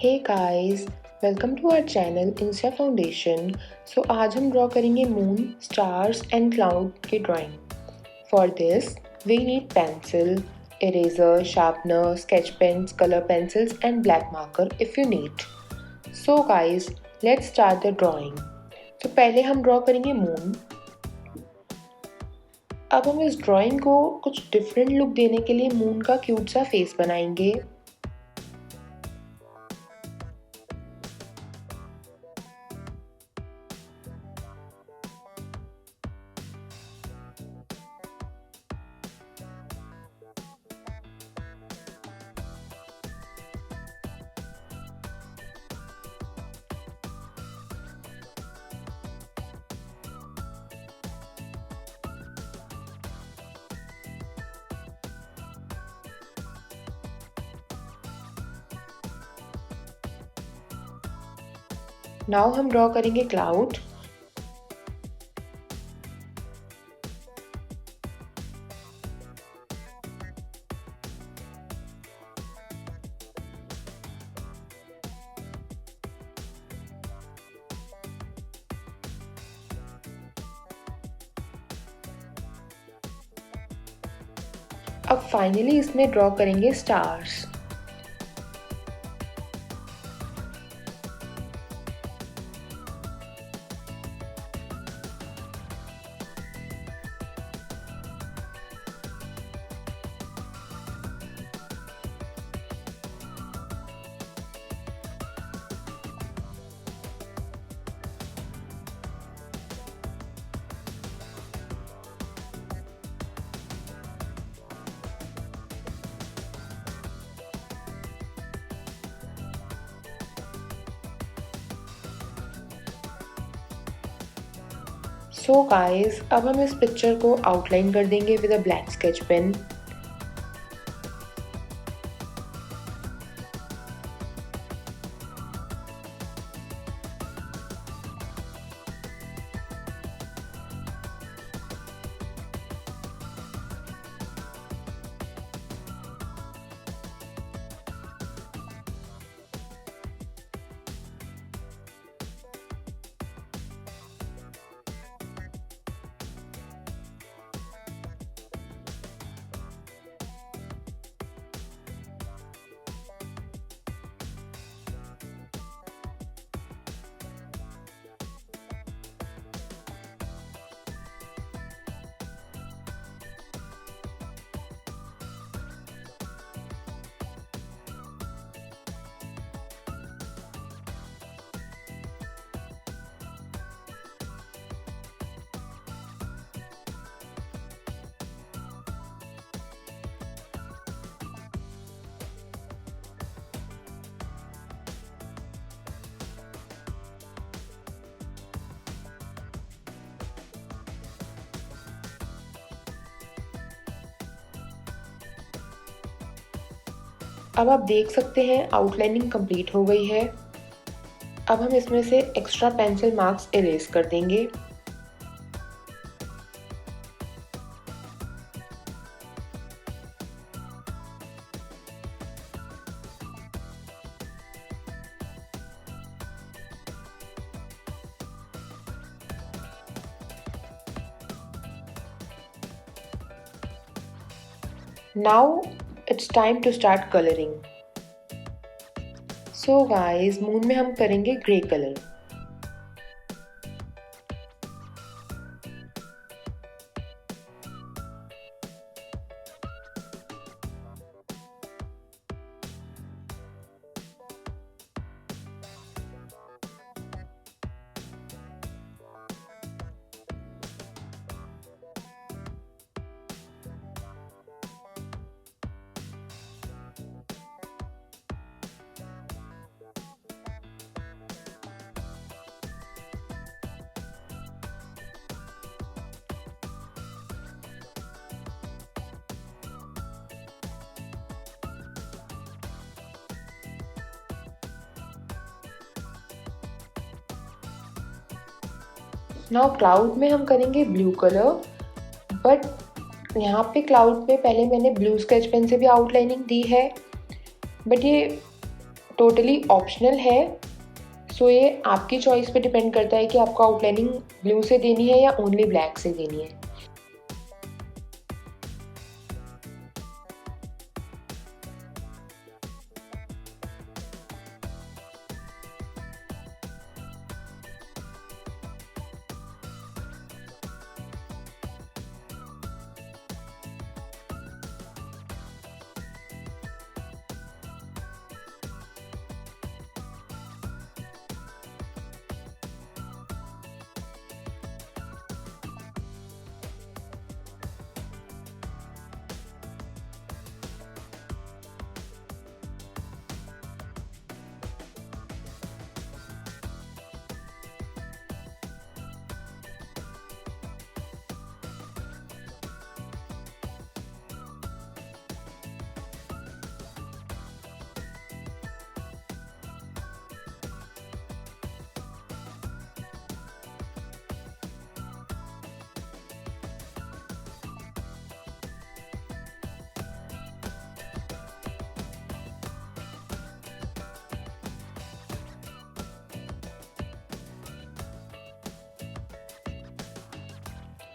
Hey guys, welcome to our channel Insta Foundation. आज हम draw करेंगे मून, स्टार्स एंड क्लाउड की drawing. For this we need pencil, eraser, sharpener, sketch pens, colour pencils and black marker if you need. So guys, let's start the drawing. तो पहले हम draw करेंगे moon. अब हम इस drawing को कुछ डिफरेंट लुक देने के लिए मून का क्यूट सा फेस बनाएंगे। नाउ हम ड्रॉ करेंगे क्लाउड। अब फाइनली इसमें ड्रॉ करेंगे स्टार्स। सो गाइस, अब हम इस पिक्चर को आउटलाइन कर देंगे with a black sketch pen. अब आप देख सकते हैं आउटलाइनिंग कंप्लीट हो गई है। अब हम इसमें से एक्स्ट्रा पेंसिल मार्क्स इरेज कर देंगे। Now it's time to start coloring. So guys, moon में हम करेंगे ग्रे कलर। नाउ क्लाउड में हम करेंगे ब्लू कलर, बट यहाँ पे क्लाउड पे पहले मैंने ब्लू स्केच पेन से भी आउटलाइनिंग दी है, बट ये टोटली ऑप्शनल है। सो ये आपकी चॉइस पे डिपेंड करता है कि आपको आउटलाइनिंग ब्लू से देनी है या ओनली ब्लैक से देनी है।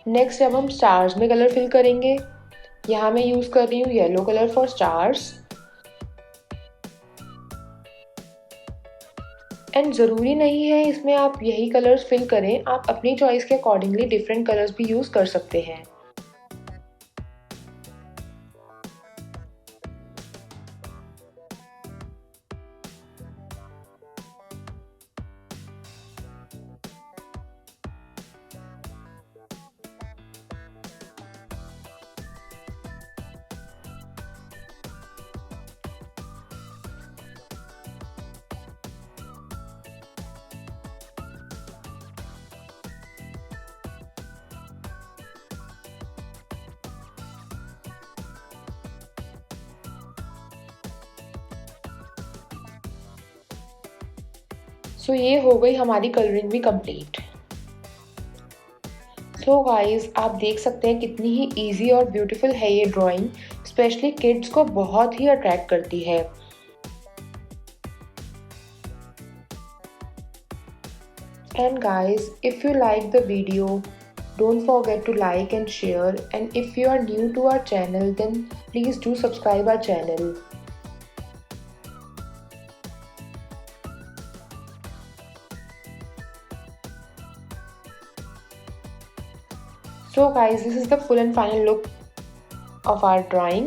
नेक्स्ट अब हम स्टार्स में कलर फिल करेंगे। यहाँ मैं यूज़ कर रही हूँ yellow colour for stars. And ज़रूरी नहीं है इसमें आप यही कलर्स फिल करें, आप अपनी चॉइस के अकॉर्डिंगली डिफरेंट कलर्स भी यूज़ कर सकते हैं। सो ये हो गई हमारी कलरिंग भी कंप्लीट। सो गाइस आप देख सकते हैं कितनी ही इजी और ब्यूटीफुल है ये ड्राइंग, स्पेशली किड्स को बहुत ही अट्रैक्ट करती है। And guys, if you like the video, don't forget to like and share, and if you are new to our channel, then please do subscribe our channel. So guys, this is the full and final look of our drawing.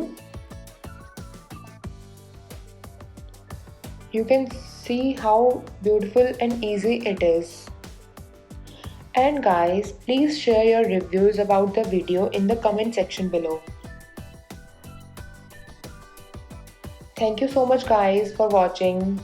You can see how beautiful and easy it is. And guys, please share your reviews about the video in the comment section below. Thank you so much guys for watching.